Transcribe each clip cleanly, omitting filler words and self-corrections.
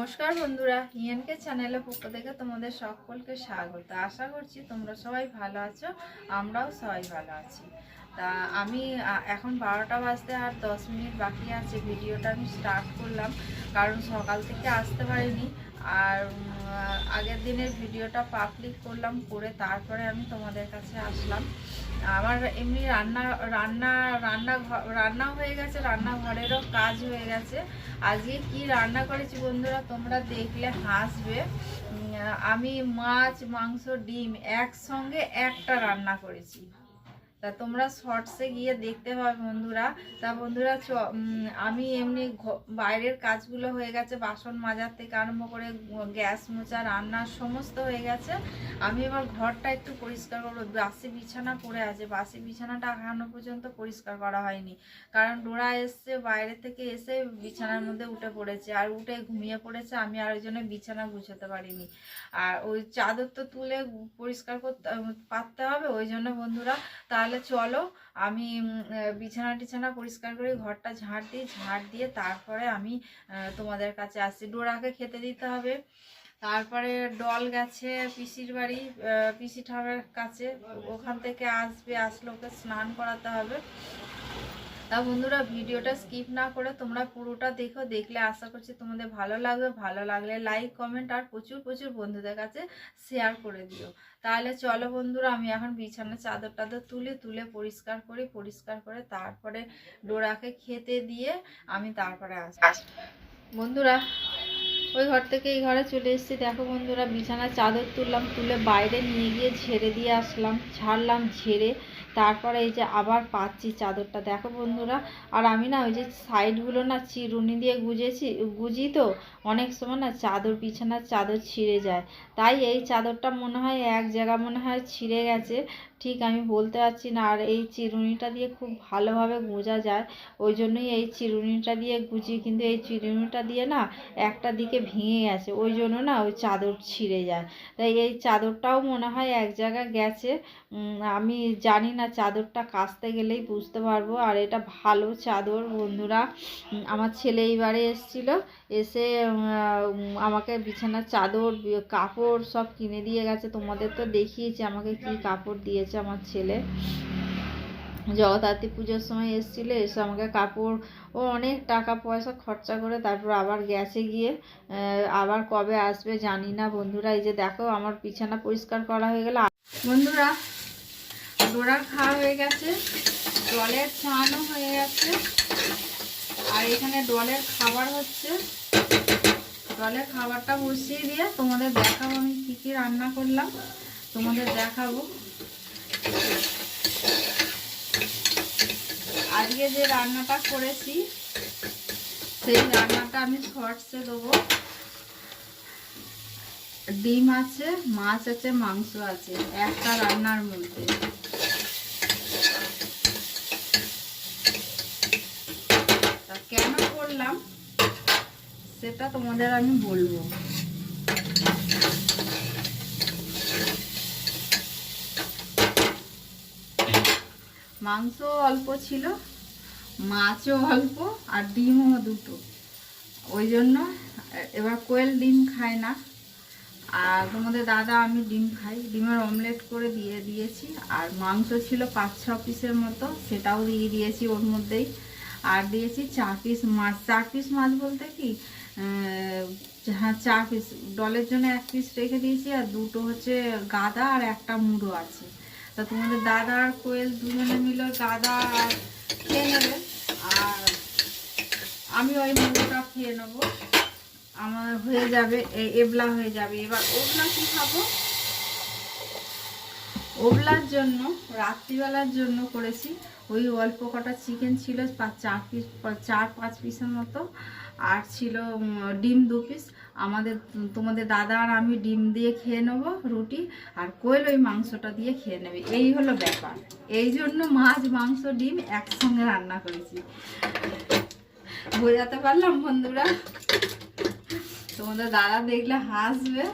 নমস্কার বন্ধুরা, ইএনকে চ্যানেলের পক্ষ থেকে তোমাদের সকলকে স্বাগত। আশা করছি তোমরা সবাই ভালো আছো, আমরাও সবাই ভালো আছি। তা আমি এখন 12টা বাজতে আর 10 মিনিট বাকি আছে। ভিডিওটা আমি স্টার্ট করলাম কারণ সকাল থেকে আসতে পারিনি। আর আগের দিনের ভিডিওটা পাবলিক করলাম, করে তারপরে আমি তোমাদের কাছে আসলাম। আমার এমনি রান্না হয়ে গেছে, রান্নাঘরেরও কাজ হয়ে গেছে। আজকে কি রান্না করেছি বন্ধুরা তোমরা দেখলে হাসবে। আমি মাছ, মাংস, ডিম একসঙ্গে একটা রান্না করেছি। তা তোমরা শর্টসে গিয়ে দেখতে পাবে বন্ধুরা। তা বন্ধুরা আমি এমনি বাইরের কাজগুলো হয়ে গেছে, বাসন মাজার থেকে আরম্ভ করে গ্যাস মোছা, রান্নার সমস্ত হয়ে গেছে। আমি এবার ঘরটা একটু পরিষ্কার করবো। বাসি বিছানা পড়ে আছে, বাসি বিছানাটা এখনো পর্যন্ত পরিষ্কার করা হয়নি, কারণ ডোরা এসছে বাইরে থেকে, এসে বিছানার মধ্যে উঠে পড়েছে আর উঠে ঘুমিয়ে পড়েছে। আমি আর ওই জন্য বিছানা গুছাতে পারিনি। আর ওই চাদর তো তুলে পরিষ্কার করতে পারতে হবে, ওই জন্য বন্ধুরা তাহলে চলো আমি বিছানা টিছানা পরিষ্কার করে ঘরটা ঝাড় দিই, ঝাড় দিয়ে তারপরে আমি তোমাদের কাছে আসছি। ডোরাকে খেতে দিতে হবে। তারপরে ডল গেছে পিসির বাড়ি, পিসি ঠামের কাছে, ওখান থেকে আসলে ওকে স্নান করাতে হবে। তা বন্ধুরা ভিডিওটা স্কিপ না করে তোমরা পুরোটা দেখো, দেখলে আশা করছি তোমাদের ভালো লাগবে। ভালো লাগলে লাইক, কমেন্ট আর প্রচুর প্রচুর বন্ধুদের কাছে শেয়ার করে দিও। তাহলে চলো বন্ধুরা, আমি এখন বিছানার চাদর টাদর তুলে পরিষ্কার করি, পরিষ্কার করে তারপরে ডোরাকে খেতে দিয়ে আমি তারপরে আসবো। বন্ধুরা ওই ঘর থেকে এই ঘরে চলে এসেছি। দেখো বন্ধুরা, বিছানার চাদর তুললাম, তুলে বাইরে নিয়ে গিয়ে ঝেড়ে দিয়ে আসলাম, ঝাড়লাম, ঝেড়ে তারপরে এই যে আবার পাচ্ছি চাদরটা। দেখো বন্ধুরা, আর আমি না ওই যে সাইডগুলো না চিরুনি দিয়ে গুজি তো অনেক সময় না চাদর, বিছানার চাদর ছিঁড়ে যায়। তাই এই চাদরটা মনে হয় এক জায়গা মনে হয় ছিঁড়ে গেছে, ঠিক আমি বলতে পারছি না। আর এই চিরুনিটা দিয়ে খুব ভালোভাবে গোজা যায়, ওই জন্যই এই চিরুনিটা দিয়ে গুজি। কিন্তু এই চিরুনিটা দিয়ে না একটা দিকে ভেঙে গেছে, ওই জন্য না ওই চাদর ছিঁড়ে যায়। তাই এই চাদরটাও মনে হয় এক জায়গা গেছে। আমি জানি না, চাদরটা কাচতে গেলেই বুঝতে পারবো। আর এটা ভালো চাদর বন্ধুরা। আমার ছেলে এইবারে এসেছিলো, এসে আমাকে বিছানার চাদর, কাপড় সব কিনে দিয়ে গেছে। তোমাদের তো দেখিয়েছি আমাকে কি কাপড় দিয়েছে আমার ছেলে। জগদ্ধাত্রী পুজোর সময় এসেছিলো, এসে আমাকে কাপড় ও অনেক টাকা পয়সা খরচা করে তারপর আবার গেছে গিয়ে। আবার কবে আসবে জানি না বন্ধুরা। এই যে দেখো আমার বিছানা পরিষ্কার করা হয়ে গেল বন্ধুরা। ডোরার খাওয়া হয়ে গেছে, ডলের চানও হয়ে গেছে, আর এখানে ডলের খাবার হচ্ছে। ডলের খাবারটা বসিয়ে দিয়ে তোমাদের দেখাবো আমি কী কী রান্না করলাম, তোমাদের দেখাবো। আজকে যে রান্নাটা করেছি সেই রান্নাটা আমি শর্টসে দেবো। ডিম আছে, মাছ আছে, মাংস আছে একটা রান্নার মধ্যে। তা কেন করলাম সেটা তোমাদের আমি বলবো। মাংস অল্প ছিল, মাছও অল্প, আর ডিমও দুটো। ওই জন্য এবার কোয়েল ডিম খায় না, আর তোমাদের দাদা আমি ডিম খাই, ডিমের অমলেট করে দিয়েছি। আর মাংস ছিল 5-6 পিসের মতো, সেটাও দিয়ে দিয়েছি ওর মধ্যেই। আর দিয়েছি 4 পিস মাছ। 4 পিস মাছ বলতে কি, হ্যাঁ 4 পিস। ডলের জন্য 1 পিস রেখে দিয়েছি, আর দুটো হচ্ছে গাদা আর একটা মুড়ো আছে। তা তোমাদের দাদা আর কোয়েল দুজনে মিলে গাদা আর খেয়ে নেবে, আর আমি ওই মুড়োটা খেয়ে নেবো। আমার হয়ে যাবে, এবলা হয়ে যাবে। এবার ওবলা কি খাবো, ওবলার জন্য রাত্রিবেলার জন্য করেছি। ওই অল্প কটা চিকেন ছিল 4-5 পিসের মতো, আর ছিল ডিম 2 পিস। তোমাদের দাদা আর আমি ডিম দিয়ে খেয়ে নেবো রুটি, আর কোয়েল ওই মাংসটা দিয়ে খেয়ে নেবে। এই হলো ব্যাপার, এই জন্য মাছ, মাংস, ডিম একসঙ্গে রান্না করেছি। বোঝাতে পারলাম বন্ধুরা? তোমাদের দাদা দেখলে হাসবে।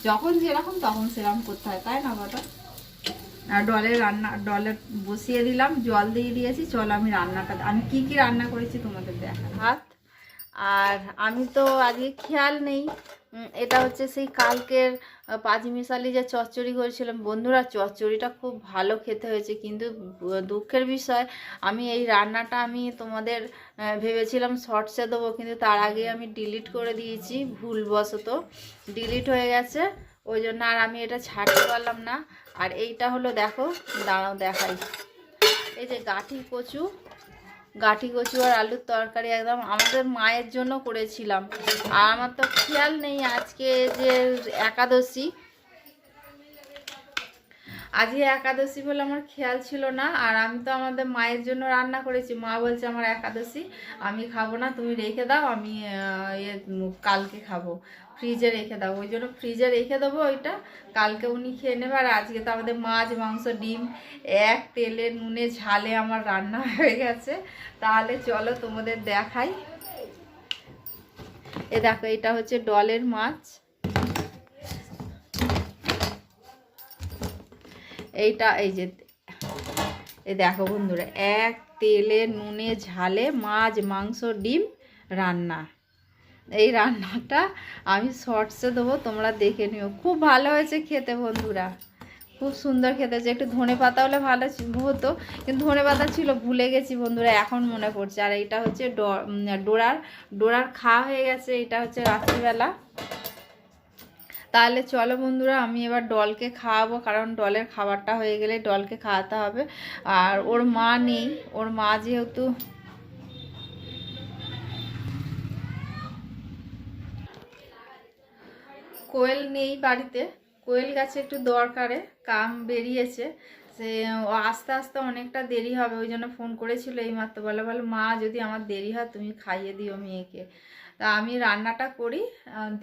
যখন যেরকম তখন সেরকম করতে হয়, তাই না বলো? আর ডলে বসিয়ে দিলাম, জল দিয়ে দিয়েছি। চলো আমি রান্নাটা, আমি কি কি রান্না করেছি তোমাদের দেখা। আর আমি তো আজকে খেয়াল নেই। এটা হচ্ছে সেই কালকের পাঁচমিশালি যে চচ্চড়ি করেছিলাম বন্ধুরা, চচ্চড়িটা খুব ভালো খেতে হয়েছে, কিন্তু দুঃখের বিষয় আমি এই রান্নাটা আমি তোমাদের ভেবেছিলাম শর্টসে দেবো, কিন্তু তার আগে আমি ডিলিট করে দিয়েছি, ভুলবশত ডিলিট হয়ে গেছে, ওই জন্য আর আমি এটা ছাড়তে পারলাম না। আর এইটা হলো, দেখো দাঁড়াও দেখাই, এই যে গাঠি কচু আর আলুর তরকারি, একদম আমাদের মায়ের জন্য করেছিলাম। আর আমার তো খেয়াল নেই আজকে যে একাদশী, আজকে একাদশী বলে আমার খেয়াল ছিল না। আর আমি তো আমাদের মায়ের জন্য রান্না করেছি, মা বলছে আমার একাদশী, আমি খাবো না, তুমি রেখে দাও, আমি কালকে খাবো, ফ্রিজে রেখে দাও। ওই জন্য ফ্রিজে রেখে দেবো ওইটা, কালকে উনি খেয়ে নেবে। আর আজকে তো আমাদের মাছ মাংস ডিম এক তেলে নুনে ঝালে আমার রান্না হয়ে গেছে। তাহলে চলো তোমাদের দেখাই। এ দেখো, এটা হচ্ছে ডলের মাছ, এইটা এই যে এই দেখো বন্ধুরা, এক তেলে নুনে ঝালে মাছ মাংস ডিম রান্না। এই রান্নাটা আমি শর্টসে দেবো, তোমরা দেখে নিও, খুব ভালো হয়েছে খেতে বন্ধুরা, খুব সুন্দর খেতে হয়েছে। একটু ধনে পাতা হলে ভালো হতো, কিন্তু ধনে পাতা ছিল, ভুলে গেছি বন্ধুরা, এখন মনে পড়ছে। আর এইটা হচ্ছে ডোরার খাওয়া হয়ে গেছে, এটা হচ্ছে রাত্রিবেলা। তাহলে চলো বন্ধুরা, আমি এবার ডলকে খাওয়াবো, কারণ ডলের খাবারটা হয়ে গেলে ডলকে খাওয়াতে হবে। আর ওর মা নেই, ওর মা যেহেতু কোয়েল নেই বাড়িতে, কোয়েল গাছে একটু দরকারে কাম বেরিয়েছে, সে আস্তে আস্তে অনেকটা দেরি হবে, ওই জন্য ফোন করেছিল এইমাত্র, বলে মা যদি আমার দেরি হয় তুমি খাইয়ে দিও মেয়েকে। তা আমি রান্নাটা করি,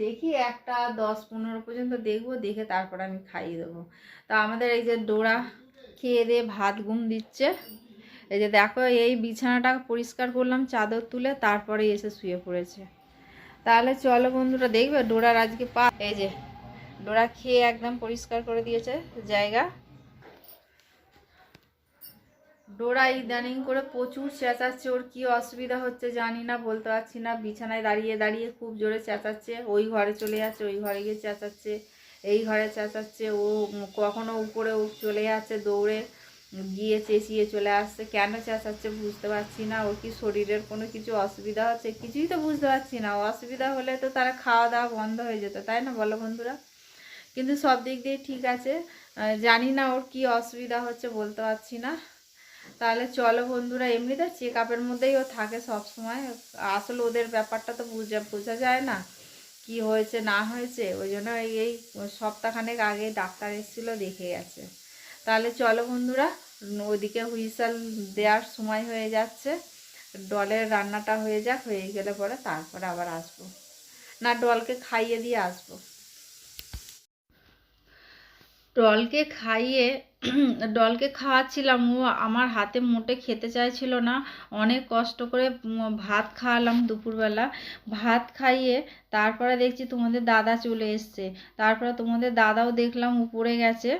দেখি 1টা 10-15 পর্যন্ত দেখবো, দেখে তারপর আমি খাইয়ে দেবো। তা আমাদের এই যে ডোরা খেয়ে দিয়ে ভাত ঘুম দিচ্ছে। এই যে দেখো, এই বিছানাটা পরিষ্কার করলাম চাদর তুলে, তারপরে এসে শুয়ে পড়েছে। তাহলে চলো বন্ধুরা, দেখবে ডোরার আজকে এই যে ডোরা খেয়ে একদম পরিষ্কার করে দিয়েছে জায়গা। ডোরা ইদানিং করে প্রচুর চেঁচাচ্ছে, ওর কি অসুবিধা হচ্ছে জানি না, বলতে পারছি না। বিছানায় দাঁড়িয়ে দাঁড়িয়ে খুব জোরে চেঁচাচ্ছে, ওই ঘরে চলে যাচ্ছে, ওই ঘরে গিয়ে চেঁচাচ্ছে, এই ঘরে চেঁচাচ্ছে, ও কখনো উপরে চলে যাচ্ছে, দৌড়ে গিয়ে চেঁচিয়ে চলে আসছে। কেন চেঁচাচ্ছে বুঝতে পারছি না, ওর কি শরীরের কোনো কিছু অসুবিধা হচ্ছে, কিছুই তো বুঝতে পারছি না। অসুবিধা হলে তো তারা খাওয়া দাওয়া বন্ধ হয়ে যেত, তাই না বলো বন্ধুরা? কিন্তু সব দিক দিয়ে ঠিক আছে, জানি না ওর কি অসুবিধা হচ্ছে, বলতে পারছি না। তাহলে চলো বন্ধুরা, এমনিতে চেক আপের মধ্যেই ও থাকে সব সময়, আসলে ওদের ব্যাপারটা তো বোঝা যায় না কি হয়েছে না হয়েছে, ওই জন্য এই সপ্তাহখানেক আগে ডাক্তার এসেছিলো, দেখে গেছে। তাহলে চলো বন্ধুরা, ওইদিকে হুইসেল দেওয়ার সময় হয়ে যাচ্ছে, ডলের রান্নাটা হয়ে যাক, হয়ে গেলে পরে তারপরে আবার আসবো, না ডলকে খাইয়ে দিয়ে আসবো। ডলকে খাওয়াচ্ছিলাম, ও আমার হাতে মোটে খেতে চাইছিল না, অনেক কষ্ট করে ভাত খাওয়ালাম দুপুরবেলা। ভাত খাইয়ে তারপরে দেখছি তোমাদের দাদা চলে এসছে, তারপরে তোমাদের দাদাও দেখলাম উপরে গেছে,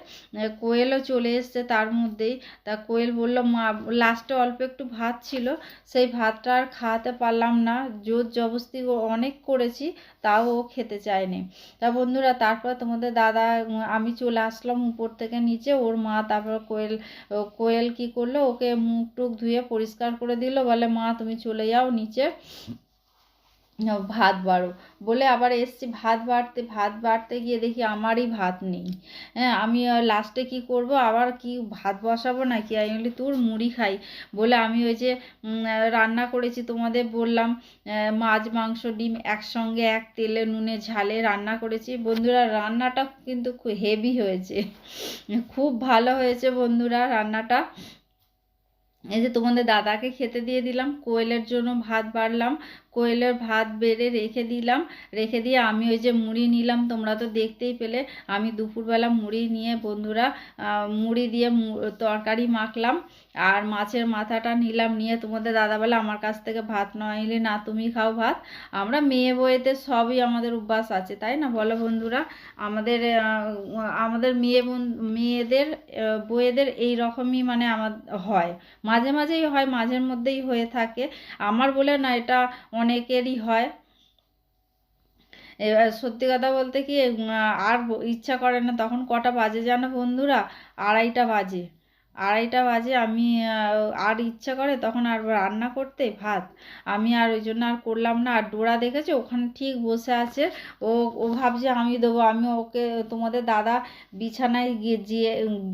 কোয়েলও চলে এসছে তার মধ্যেই। তা কোয়েল বললো মা, লাস্টে অল্প একটু ভাত ছিল, সেই ভাতটা আর খাওয়াতে পারলাম না, জোর জবরদস্তি অনেক করেছি, তাও ও খেতে চায়নি। তা বন্ধুরা, তারপর তোমাদের দাদা আমি চলে আসলাম উপর থেকে নিচে, ওর মা তারপর কোয়েল কি করলো, ওকে মুখ টুক ধুয়ে পরিষ্কার করে দিল, বলে মা তুমি চলে যাও নিচে ভাত বাড়ো বলে। আবার এসছি ভাত বাড়তে গিয়ে দেখি আমারই ভাত নেই। হ্যাঁ, আমি লাস্টে কি করব, আবার কি ভাত বসাবো নাকি, আমি বলি তোর মুড়ি খাই বলে আমি ওই যে রান্না করেছি তোমাদের বললাম, মাছ মাংস ডিম একসঙ্গে এক তেলে নুনে ঝালে রান্না করেছি বন্ধুরা। রান্নাটা কিন্তু খুব হেভি হয়েছে, খুব ভালো হয়েছে বন্ধুরা রান্নাটা। এই যে তোমাদের দাদাকে খেতে দিয়ে দিলাম, কোয়েলের জন্য ভাত বাড়লাম, কোয়েলের ভাত বেড়ে রেখে দিলাম, রেখে দিয়ে আমি ওই যে মুড়ি নিলাম, তোমরা তো দেখতেই পেলে আমি দুপুরবেলা মুড়ি নিয়ে বন্ধুরা মুড়ি দিয়ে তরকারি মাখলাম। আর মাছের মাথাটা নিলাম, নিয়ে তোমাদের দাদা বলে আমার কাছ থেকে ভাত নইলে না, তুমি খাও ভাত। আমরা মেয়ে বউয়েদের সবই আমাদের অভ্যাস আছে, তাই না বলো বন্ধুরা? আমাদের আমাদের মেয়েদের বউয়েদের এই রকমই মানে আমার হয়, মাঝে মাঝেই হয়, মাঝের মধ্যেই হয়ে থাকে। আমার বলে না, এটা অনেকেরই হয়। এবার সত্যি কথা বলতে কি আর ইচ্ছা করে না। তখন কটা বাজে জানো বন্ধুরা? 2:30 বাজে। 2:30 বাজে, আমি আর ইচ্ছা করে তখন আর রান্না করতে ভাত। আমি আর ওই জন্য আর করলাম না। আর ডোরা দেখেছো ওখানে ঠিক বসে আছে, ও ও ভাবছে আমি দেবো। আমি ওকে, তোমাদের দাদা বিছানায় গিয়ে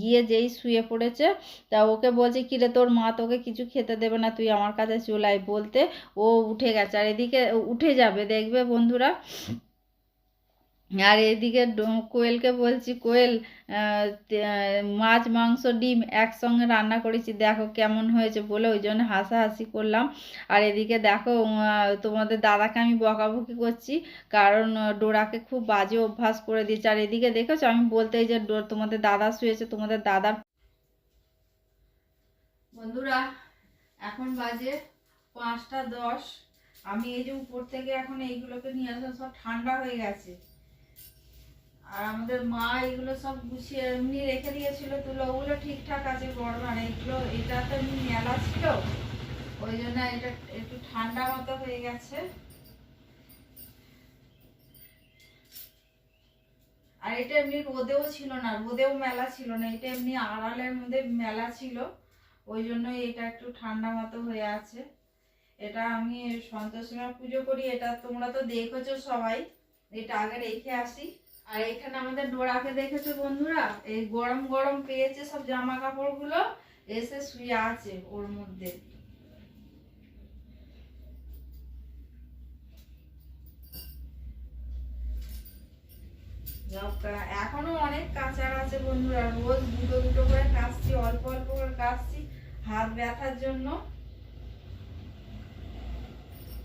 গিয়ে যেই শুয়ে পড়েছে, তা ওকে বলছে কিরে তোর মা তোকে কিছু খেতে দেবে না, তুই আমার কাছে চলে আয় বলতে ও উঠে গেছে। আর এদিকে উঠে যাবে দেখবে বন্ধুরা। আর এদিকে কোয়েলকে বলছি, কোয়েল মাছ মাংস ডিম একসঙ্গে রান্না করেছি, দেখো কেমন হয়েছে বলে, ওই জন্য হাসাহাসি করলাম। আর এদিকে দেখো তোমাদের দাদাকে আমি বকাবকি করছি, কারণ ডোরাকে খুব বাজে অভ্যাস করে দিয়েছে। আর এদিকে দেখেছো আমি বলতে, এই যে তোমাদের দাদা শুয়েছে, তোমাদের দাদার বন্ধুরা এখন বাজে 5টা 10। আমি এই যে উপর থেকে এখন এইগুলোকে নিয়ে আসলাম, সব ঠান্ডা হয়ে গেছে। আর আমাদের মা এগুলো সব গুছিয়ে এমনি রেখে দিয়েছিল, তুলো ওগুলো ঠিকঠাক আছে গরম। আর এইগুলো, এটা তো এমনি মেলা ছিল, ওই জন্য এটা একটু ঠান্ডা মতো হয়ে গেছে। আর এটা এমনি রোদেও ছিল না, রোদেও মেলা ছিল না, এটা এমনি আড়ালের মধ্যে মেলা ছিল, ওই জন্য এটা একটু ঠান্ডা মতো হয়ে আছে। এটা আমি সন্তোষী মা পুজো করি, এটা তোমরা তো দেখেছো সবাই, এটা আগে রেখে আসি। আর এখানে আমাদের ডোরাকে দেখেছো বন্ধুরা, এই গরম গরম পেয়েছে সব জামা কাপড় গুলো, এসে শুয়ে আছে ওর মধ্যে। এখনো অনেক কাচার আছে বন্ধুরা, রোজ দুটো দুটো করে কাচছি, অল্প অল্প করে কাচছি হাত ব্যথার জন্য।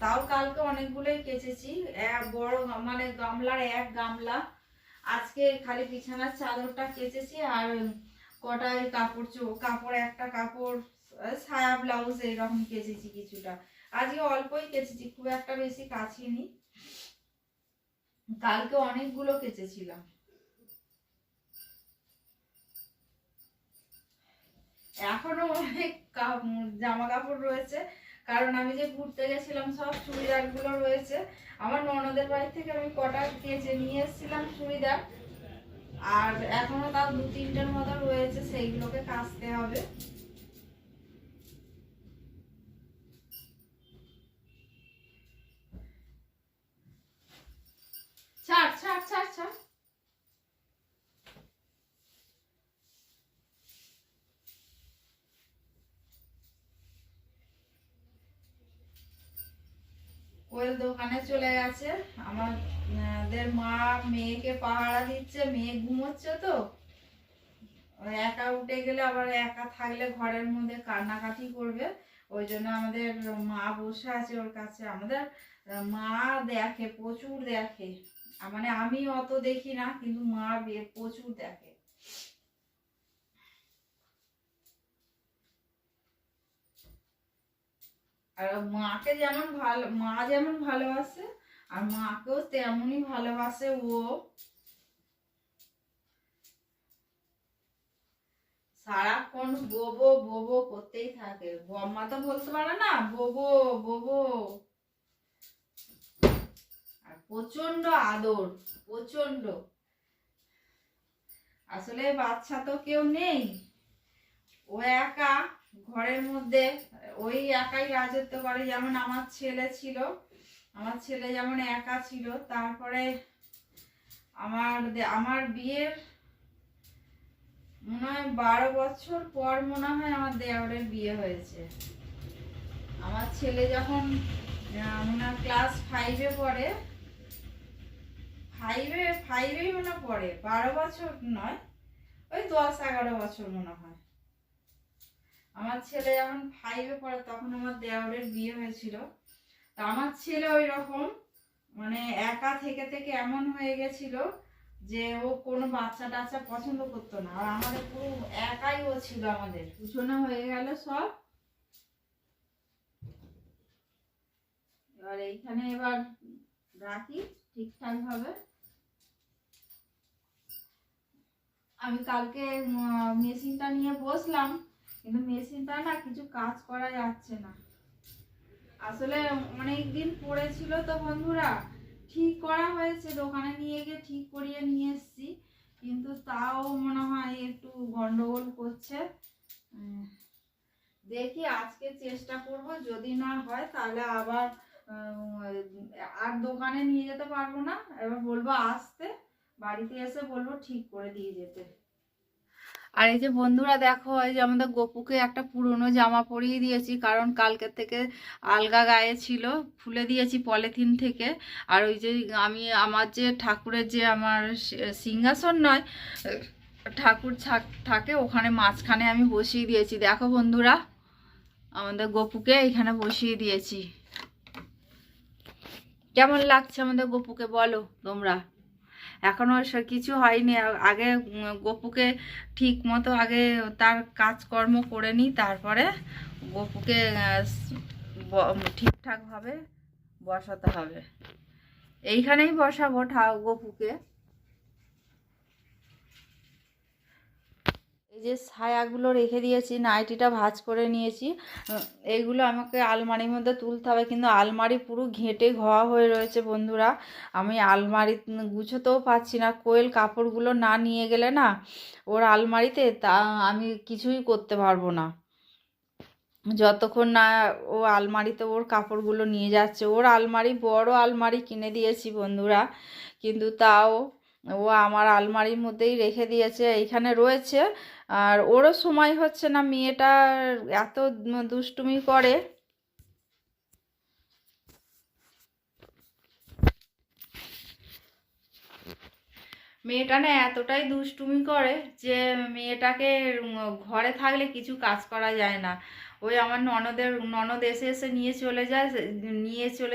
তাও কালকে অনেকগুলোই কেচেছি, বড় মানে গামলার 1 গামলা। আজকে খালি বিছানার চাদরটা কেচেছি, আর কটা ওই কাপড় একটা কাপড় সায়া ব্লাউজ এইরকম কেচেছি কিছুটা। আজকে অল্পই কেচেছি, খুব একটা বেশি কাচিনি, কালকে অনেকগুলো কেচেছিলাম। এখনো অনেক জামা কাপড় রয়েছে, কারণ আমি যে ঘুরতে গেছিলাম সব চুড়িদার গুলো রয়েছে। আমার ননদের বাড়ি থেকে আমি কটা কেচে নিয়ে এসেছিলাম চুড়িদার, আর এখনো তাও 2-3টের মতো রয়েছে, সেইগুলোকে কাচতে হবে। ছাড় ছাড় ছাড় ছাড়। কোয়েল দোকানে চলে গেছে, আমাদের মা মেয়েকে পাহারা দিচ্ছে, মেয়ে ঘুমোচ্ছে তো, একা উঠে গেলে আবার একা থাকলে ঘরের মধ্যে কান্নাকাটি করবে, ওই জন্য আমাদের মা বসে আছে ওর কাছে। আমাদের মা দেখে, প্রচুর দেখে, মানে আমি অত দেখি না, কিন্তু মা প্রচুর দেখে। আর মাকে যেমন মা যেমন ভালোবাসে, আর মাকেও তেমনই ভালোবাসে ও। সারাক্ষণ বোবো বোবো করতেই থাকে, বম্মা তো বলতে পারে না, বোবো বোবো। আর প্রচন্ড আদর, প্রচন্ড। আসলে বাচ্চা তো কেউ নেই, ও একা ঘরের মধ্যে, ওই একাই রাজত্ব করে। যেমন আমার ছেলে ছিল, আমার ছেলে যেমন একা ছিল, তারপরে আমার বিয়ের মনে হয় 12 বছর পর মনে হয় আমার দেওরের বিয়ে হয়েছে। আমার ছেলে যখন মনে হয় ক্লাস 5-এ পড়ে, ফাইভেই মনে পড়ে, 12 বছর নয়, ওই 10-11 বছর মনে হয়। আমার ছেলে যখন 5-এ পড়ে তখন আমার দেওরের বিয়ে হয়েছিল। তা আমার ছেলে ওই রকম মানে একা থেকে থেকে এমন হয়ে গেছিল, যে ও কোনো বাচ্চা টাচ্চা পছন্দ করতো না, আর আমাদের পুরো একাই ও ছিল, আমাদের গুছানো হয়ে গেল সব। এবার এইখানে এবার রাখি ঠিকঠাক ভাবে। আমি কালকে মেশিনটা নিয়ে বসলাম, কিন্তু মেশিনটা না কিছু কাজ করা যাচ্ছে না। আসলে অনেক দিন পড়েছিল তো বন্ধুরা, ঠিক করা হয়েছে, দোকানে নিয়ে গিয়ে ঠিক করিয়ে নিয়ে এসেছি, কিন্তু তাও মনে হয় একটু গন্ডগোল করছে। দেখি আজকে চেষ্টা করব, যদি না হয় তাহলে আবার আর দোকানে নিয়ে যেতে পারবো না, এবার বলবো আসতে, বাড়িতে এসে বলবো ঠিক করে দিয়ে যেতে। আর এই যে বন্ধুরা দেখো, এই যে আমাদের গপুকে একটা পুরনো জামা পরিয়ে দিয়েছি, কারণ কালকে থেকে আলগা গায়ে ছিল, খুলে দিয়েছি পলিথিন থেকে। আর ওই যে আমি আমার যে ঠাকুরের যে আমার সিংহাসন নয়, ঠাকুর থাকে ওখানে মাঝখানে আমি বসিয়ে দিয়েছি। দেখো বন্ধুরা, আমাদের গপুকে এখানে বসিয়ে দিয়েছি। কেমন লাগছে আমাদের গপুকে বলো তোমরা? এখনো কিছু হয়নি, আগে গপুকে ঠিক মতো আগে তার কাজকর্ম করে নিই, তারপরে গপুকে ঠিকঠাকভাবে বসাতে হবে। এইখানেই বসাবো গপুকে। এই যে ছায়াগুলো রেখে দিয়েছি, নাইটিটা ভাঁজ করে নিয়েছি, এইগুলো আমাকে আলমারির মধ্যে তুলতে হবে, কিন্তু আলমারি পুরো ঘেঁটে ঘোয়া হয়ে রয়েছে বন্ধুরা। আমি আলমারি গুছোতেও পাচ্ছি না, কোয়েল কাপড়গুলো না নিয়ে গেলে না ওর আলমারিতে, তা আমি কিছুই করতে পারবো না যতক্ষণ না ও আলমারিতে ওর কাপড়গুলো নিয়ে যাচ্ছে। ওর আলমারি বড় আলমারি কিনে দিয়েছি বন্ধুরা, কিন্তু তাও ও আমার আলমারির মধ্যেই রেখে দিয়েছে, এইখানে রয়েছে। আর ওরও সময় হচ্ছে না, মেয়েটা এত দুষ্টুমি করে। মেয়েটা না এতটাই দুষ্টুমি করে যে মেয়েটাকে ঘরে থাকলে কিছু কাজ করা যায় না। ওই আমার ননদ এসে এসে নিয়ে চলে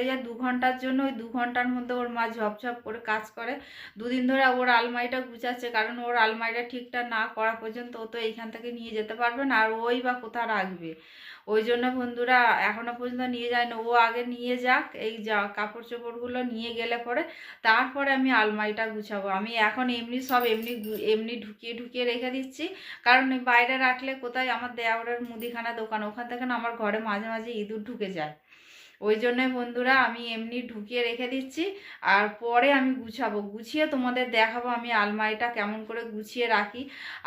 যায় 2 ঘন্টার জন্য। ওই 2 ঘন্টার মধ্যে ওর মা ঝপঝপ করে কাজ করে। দুদিন ধরে ওর আলমারিটা গুছাচ্ছে, কারণ ওর আলমারিটা ঠিকঠাক না করা পর্যন্ত ও তো এইখান থেকে নিয়ে যেতে পারবে না, আর ওই বা কোথায় রাখবে। ওই জন্য বন্ধুরা এখনো পর্যন্ত নিয়ে যায় না, ও আগে নিয়ে যাক, এই কাপড় চোপড়গুলো নিয়ে গেলে পরে তারপরে আমি আলমারিটা গুছাবো। আমি এখন এমনি সব এমনি ঢুকিয়ে ঢুকিয়ে রেখে দিচ্ছি, কারণ বাইরে রাখলে কোথায় আমার দেওরের মুদিখানা দোকান, ওখান থেকে না আমার ঘরে মাঝে মাঝে ইঁদুর ঢুকে যায়। ওই জন্যই বন্ধুরা আমি এমনি ঢুকিয়ে রেখে দিচ্ছি, আর পরে আমি গুছিয়ে তোমাদের দেখাবো আমি আলমারিটা কেমন করে গুছিয়ে রাখি।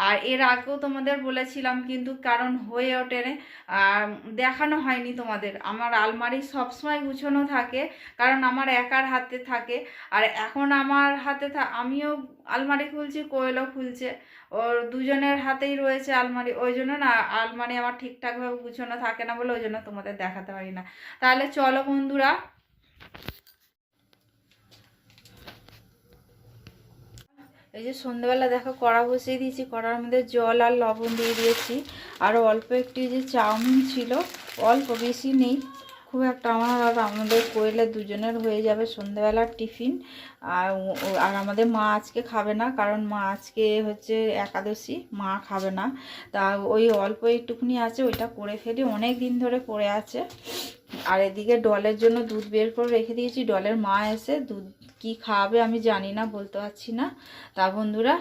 আর এর আগেও তোমাদের বলেছিলাম, কিন্তু কারণ হয়ে ওঠেনি, আর দেখানো হয়নি তোমাদের। আমার আলমারি সবসময় গুছানো থাকে, কারণ আমার একার হাতে থাকে। আর এখন আমার হাতে আমিও আলমারি খুলছি, কোয়েলও খুলছে, ওর দুজনের হাতেই রয়েছে আলমারি। ওই জন্য না আলমারি আমার ঠিকঠাকভাবে গুছানো থাকে না বলে ওই জন্য তোমাদের দেখাতে পারি না। তাহলে চলো বন্ধুরা, এই যে সন্ধ্যেবেলা দেখো কড়া বসিয়ে দিয়েছি, কড়ার মধ্যে জল আর লবণ দিয়ে দিয়েছি, আর অল্প একটি যে চাউমিন ছিল, অল্প বেশি নেই খুব একটা, আমার আর আমাদের কোয়েলের দুজনের হয়ে যাবে সন্ধ্যেবেলার টিফিন। আর আমাদের মা আজকে খাবে না, কারণ মা আজকে হচ্ছে একাদশী, মা খাবে না। তা ওই অল্প একটুকুনি আছে, ওইটা করে ফেলি, অনেক দিন ধরে পড়ে আছে। আর এদিকে ডলের জন্য দুধ বের করে রেখে দিয়েছি, ডলের মা এসে দুধ কি খাওয়াবে আমি জানি না, বলতে পারছি না। তা বন্ধুরা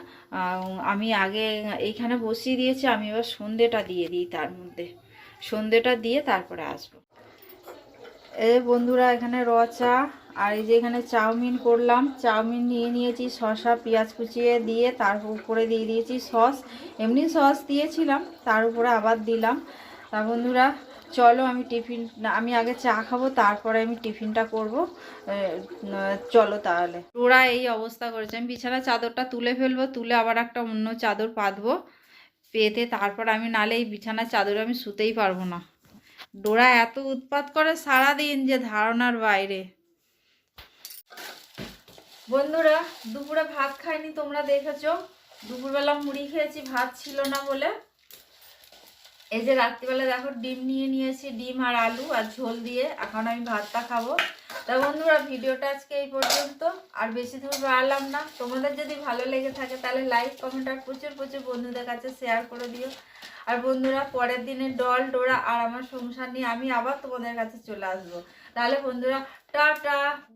আমি আগে এইখানে বসিয়ে দিয়েছি, আমি এবার সন্ধ্যেটা দিয়ে দিই, তার মধ্যে সন্ধ্যেটা দিয়ে তারপরে আসবো। এই বন্ধুরা এখানে র চা, আর এই যে এখানে চাউমিন করলাম, চাউমিন নিয়ে নিয়েছি, শসা পেঁয়াজ কুচিয়ে দিয়ে তার উপরে দিয়ে দিয়েছি সস, এমনি সস দিয়েছিলাম, তার উপরে আবার দিলাম। তা বন্ধুরা চলো আমি আগে চা খাবো, তারপরে আমি টিফিনটা করব। চলো তাহলে। ওরা এই অবস্থা করেছে, আমি বিছানা চাদরটা তুলে ফেলবো, তুলে আবার একটা অন্য চাদর পাতবো, পেতে তারপর আমি, নালে এই বিছানার চাদরে আমি শুতেই পারবো না। ডোরা এত উৎপাত করে সারাদিন যে ধারণার বাইরে। বন্ধুরা দুপুরে ভাত খাইনি, তোমরা দেখেছো, দুপুরবেলা মুড়ি খেয়েছি, ভাত ছিল না বলে। এই যে রাত্রিবেলা দেখো ডিম নিয়ে নিয়েছি, ডিম আর আলু আর ঝোল দিয়ে, এখন আমি ভাতটা খাবো। তা বন্ধুরা ভিডিওটা আজকে এই পর্যন্ত, আর বেশি দূর বাড়ালাম না। তোমাদের যদি ভালো লেগে থাকে তাহলে লাইক কমেন্ট আর প্রচুর প্রচুর বন্ধুদের কাছে শেয়ার করে দিও। আর বন্ধুরা পরের দিনে ডল ডোরা আর আমার সংসার নিয়ে আমি আবার তোমাদের কাছে চলে আসবো। তাহলে বন্ধুরা টাটা।